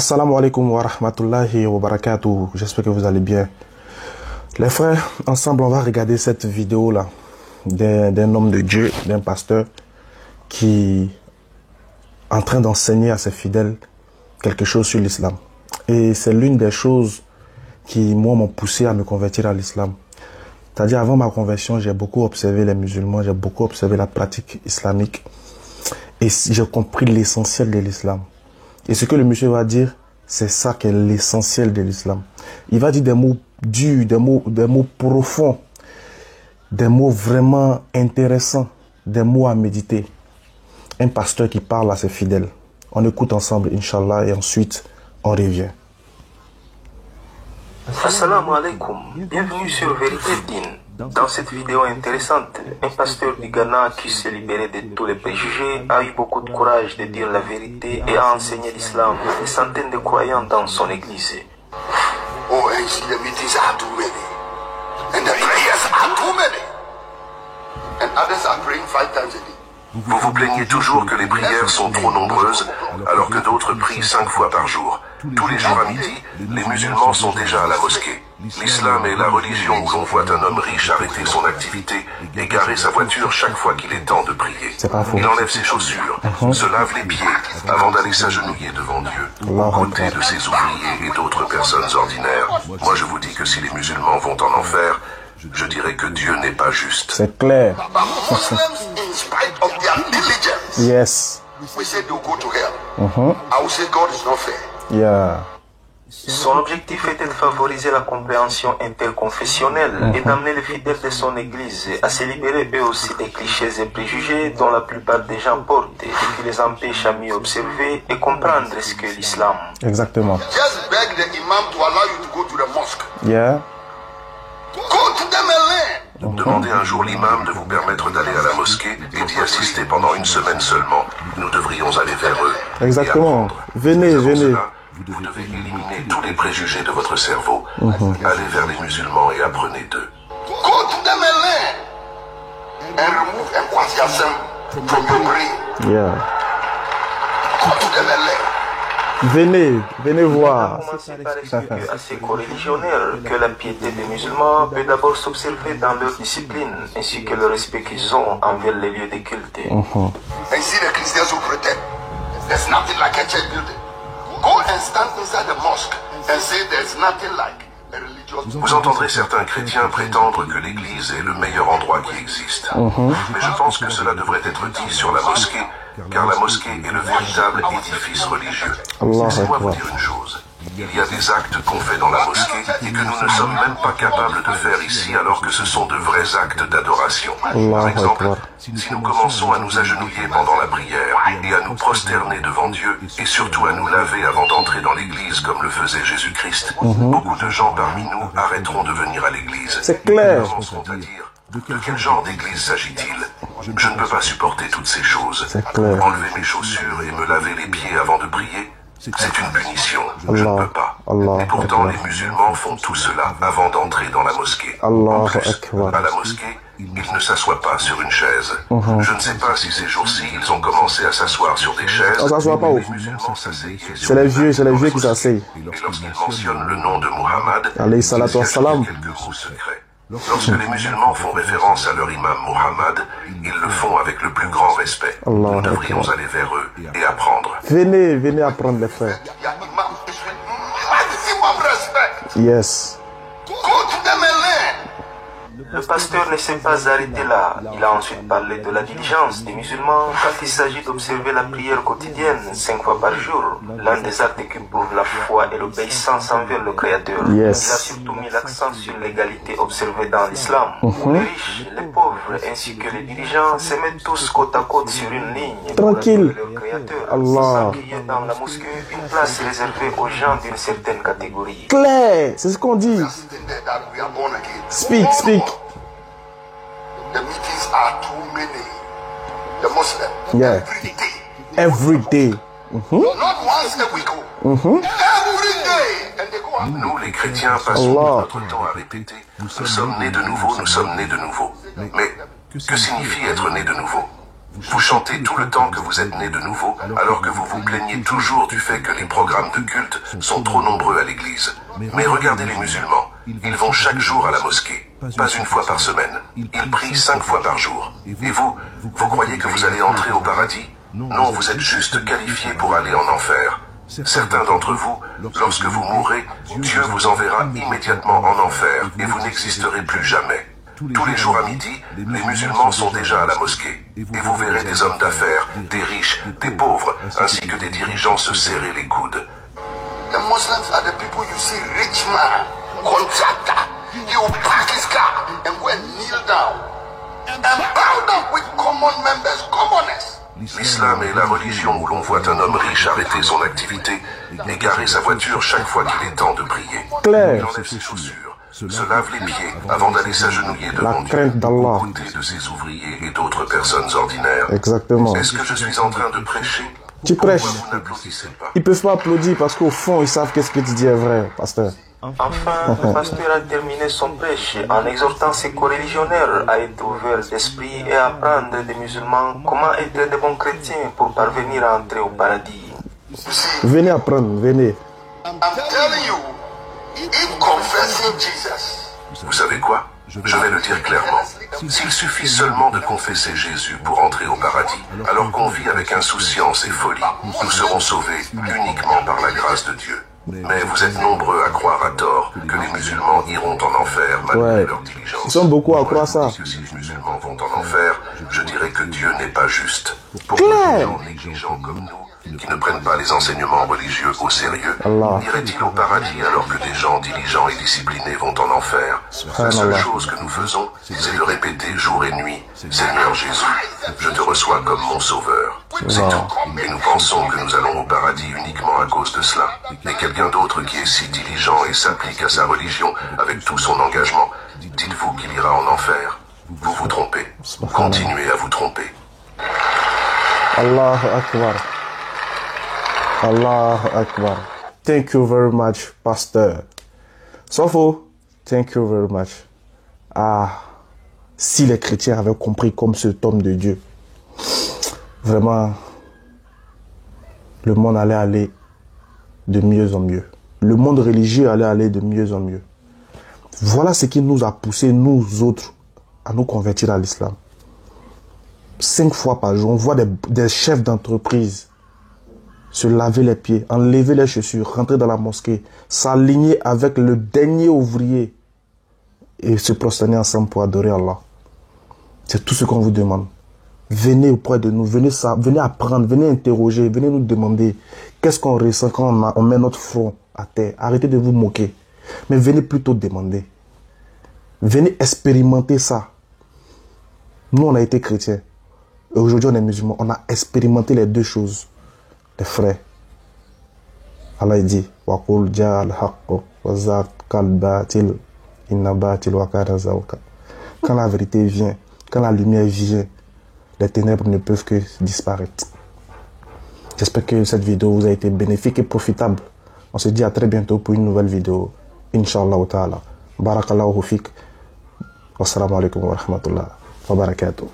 Assalamu alaikum wa rahmatullahi wa barakatuh. J'espère que vous allez bien. Les frères, ensemble, on va regarder cette vidéo-là d'un homme de Dieu, d'un pasteur qui est en train d'enseigner à ses fidèles quelque chose sur l'islam. Et c'est l'une des choses qui, moi, m'ont poussé à me convertir à l'islam. C'est-à-dire, avant ma conversion, j'ai beaucoup observé les musulmans, j'ai beaucoup observé la pratique islamique. Et j'ai compris l'essentiel de l'islam. Et ce que le monsieur va dire, c'est ça qui est l'essentiel de l'islam. Il va dire des mots durs, des mots profonds, des mots vraiment intéressants, des mots à méditer. Un pasteur qui parle à ses fidèles. On écoute ensemble, Inch'Allah, et ensuite, on revient. Assalamu alaikum, bienvenue sur Vérité Din. Dans cette vidéo intéressante, un pasteur du Ghana qui s'est libéré de tous les préjugés a eu beaucoup de courage de dire la vérité et a enseigné l'islam à des centaines de croyants dans son église. Oh, and the meetings are too many. And the prayers are too many. And others are praying 5 times a day. Vous vous plaignez toujours que les prières sont trop nombreuses, alors que d'autres prient 5 fois par jour. Tous les jours à midi, les musulmans sont déjà à la mosquée. L'islam est la religion où l'on voit un homme riche arrêter son activité et garer sa voiture chaque fois qu'il est temps de prier. Il enlève ses chaussures, se lave les pieds avant d'aller s'agenouiller devant Dieu, aux côtés de ses ouvriers et d'autres personnes ordinaires. Moi je vous dis que si les musulmans vont en enfer, je dirais que Dieu n'est pas juste. C'est clair. But Muslims, in spite of their diligence, Yes. we say they'll go to hell. I will say God is not fair. Yeah. Son objectif était de favoriser la compréhension interconfessionnelle et d'amener les fidèles de son église à se libérer eux aussi des clichés et préjugés dont la plupart des gens portent et qui les empêchent à mieux observer et comprendre ce qu'est l'islam. Exactement. Just beg the imam to allow you to go to the mosque. Yeah. Go to them and learn. Demandez un jour l'imam de vous permettre d'aller à la mosquée et d'y assister pendant une semaine seulement. Nous devrions aller vers eux. Exactement. Venez, Pour venez. cela, vous devez éliminer tous les préjugés de votre cerveau. Allez vers les musulmans et apprenez d'eux. Go to them and learn. And remove enthusiasm from your brain. Yeah. Go to them and learn. Venez, venez voir. Commencer par expliquer à ces co-religionnaires que la piété des musulmans peut d'abord s'observer dans leur discipline ainsi que le respect qu'ils ont envers les lieux de culte. And see the Christians who pretend there's nothing like a church building. Go and stand inside the mosque and say there's nothing like a religious. Vous entendrez certains chrétiens prétendre que l'église est le meilleur endroit qui existe. Mais je pense que cela devrait être dit sur la mosquée, car la mosquée est le véritable édifice religieux. Laissez-moi vous dire une chose. Il y a des actes qu'on fait dans la mosquée et que nous ne sommes même pas capables de faire ici alors que ce sont de vrais actes d'adoration. Par exemple, si nous commençons à nous agenouiller pendant la prière et à nous prosterner devant Dieu et surtout à nous laver avant d'entrer dans l'église comme le faisait Jésus-Christ, beaucoup de gens parmi nous arrêteront de venir à l'église. C'est clair. Ils commenceront à dire, de quel genre d'église s'agit-il? Je ne peux pas supporter toutes ces choses. C'est clair. Enlever mes chaussures et me laver les pieds avant de prier, c'est une punition. Je ne peux pas. Et pourtant, les musulmans font tout cela avant d'entrer dans la mosquée. En plus, à la mosquée, ils ne s'assoient pas sur une chaise. Je ne sais pas si ces jours-ci, ils ont commencé à s'asseoir sur des chaises. On s'assoit pas où? Les musulmans s'asseyaient sur C'est les des vieux qui s'asseyent. Et lorsqu'ils mentionnent le nom de Muhammad, Alayhi salatu ils wassalam. cachent quelques mots secrets. Lorsque les musulmans font référence à leur imam Muhammad, ils le font avec le plus grand respect. Nous devrions aller vers eux et apprendre. Venez, venez apprendre les frères. Their imam is with maximum respect. Yes. Go to them and learn. Le pasteur ne s'est pas arrêté là. Il a ensuite parlé de la diligence des musulmans quand il s'agit d'observer la prière quotidienne 5 fois par jour, l'un des actes qui prouvent la foi et l'obéissance envers le Créateur. Yes. Il a surtout mis l'accent sur l'égalité observée dans l'islam, où les riches, les pauvres ainsi que les dirigeants se mettent tous côte à côte sur une ligne pour Tranquille. adorer leur Créateur, Allah. sans qu'il y ait dans la mosquée une place réservée aux gens d'une certaine catégorie. Clair. C'est ce qu'on dit. Sitting there that we are born again. Speak, speak. The meetings are too many. The Muslim. Yeah. Every day. Every day. Not once a week. Every day. And they go out. Nous, les chrétiens, passons Allah. notre temps à répéter « Nous sommes nés de nouveau, nous sommes nés de nouveau ». Mais que signifie être né de nouveau? Vous chantez tout le temps que vous êtes né de nouveau, alors que vous vous plaignez toujours du fait que les programmes de culte sont trop nombreux à l'église. Mais regardez les musulmans, ils vont chaque jour à la mosquée, pas une fois par semaine. Ils prient 5 fois par jour. Et vous croyez que vous allez entrer au paradis? Non, vous êtes juste qualifiés pour aller en enfer. Certains d'entre vous, lorsque vous mourrez, Dieu vous enverra immédiatement en enfer et vous n'existerez plus jamais. Tous les jours à midi, les musulmans sont déjà à la mosquée. Et vous verrez des hommes d'affaires, des riches, des pauvres, ainsi que des dirigeants se serrer les coudes. The Muslims are the people you see, rich man, contractor. He will park his car and go and kneel down and bow down with common members, commoners. L'islam est la religion où l'on voit un homme riche arrêter son activité et garer sa voiture chaque fois qu'il est temps de prier. Claire. Il enlève ses chaussures, se lave les pieds avant d'aller s'agenouiller devant La Dieu, crainte d'Allah. aux côtés de ses ouvriers et d'autres personnes ordinaires. Exactement. Est-ce que je suis en train de prêcher? Tu prêches. Pourquoi vous n'applaudissez pas? Ils peuvent pas applaudir parce qu'au fond, ils savent qu'est-ce que tu dis est vrai, pasteur. Enfin, le pasteur a terminé son prêche en exhortant ses coreligionnaires à être ouverts d'esprit et à apprendre des musulmans comment être de bons chrétiens pour parvenir à entrer au paradis. Venez apprendre, venez. I'm telling you, if confessing Jesus, Vous savez quoi? Je vais le dire clairement. S'il suffit seulement de confesser Jésus pour entrer au paradis, alors qu'on vit avec insouciance et folie, nous serons sauvés uniquement par la grâce de Dieu. Mais vous êtes nombreux à croire à tort que les musulmans iront en enfer malgré leur diligence. Ils sont beaucoup à croire ça. Parce que si les musulmans vont en enfer, je dirais que Dieu n'est pas juste. Pour Claire. des gens négligents comme nous, qui ne prennent pas les enseignements religieux au sérieux, Allah. irait-il au paradis alors que des gens diligents et disciplinés vont en enfer? La seule chose que nous faisons, c'est de répéter jour et nuit, Seigneur Jésus, je te reçois comme mon sauveur. C'est tout. Et nous pensons que nous allons au paradis uniquement à cause de cela. Mais quelqu'un d'autre qui est si diligent et s'applique à sa religion avec tout son engagement, dites-vous qu'il ira en enfer? Vous vous trompez. Continuez à vous tromper. Allahu Akbar. Allahu Akbar. Thank you very much, pasteur. Sofo, thank you very much. Ah, si les chrétiens avaient compris comme cet homme de Dieu, vraiment, le monde allait aller de mieux en mieux. Le monde religieux allait aller de mieux en mieux. Voilà ce qui nous a poussé, nous autres, à nous convertir à l'islam. 5 fois par jour, on voit des chefs d'entreprise se laver les pieds, enlever les chaussures, rentrer dans la mosquée, s'aligner avec le dernier ouvrier et se prosterner ensemble pour adorer Allah. C'est tout ce qu'on vous demande. Venez auprès de nous, venez apprendre, venez interroger, venez nous demander qu'est-ce qu'on ressent quand on met notre front à terre. Arrêtez de vous moquer, mais venez plutôt demander. Venez expérimenter ça. Nous, on a été chrétiens. Et aujourd'hui, on est musulmans. On a expérimenté les deux choses. Les frères. Allah dit Waqul ja'al haqq wa zaqal batil inna batil wa kana zawqa. Quand la vérité vient, quand la lumière vient, les ténèbres ne peuvent que disparaître. J'espère que cette vidéo vous a été bénéfique et profitable. On se dit à très bientôt pour une nouvelle vidéo. Inch'Allah ta'ala. Barakallahu fik. Wassalamu alaikum wa rahmatullah wa barakatuh.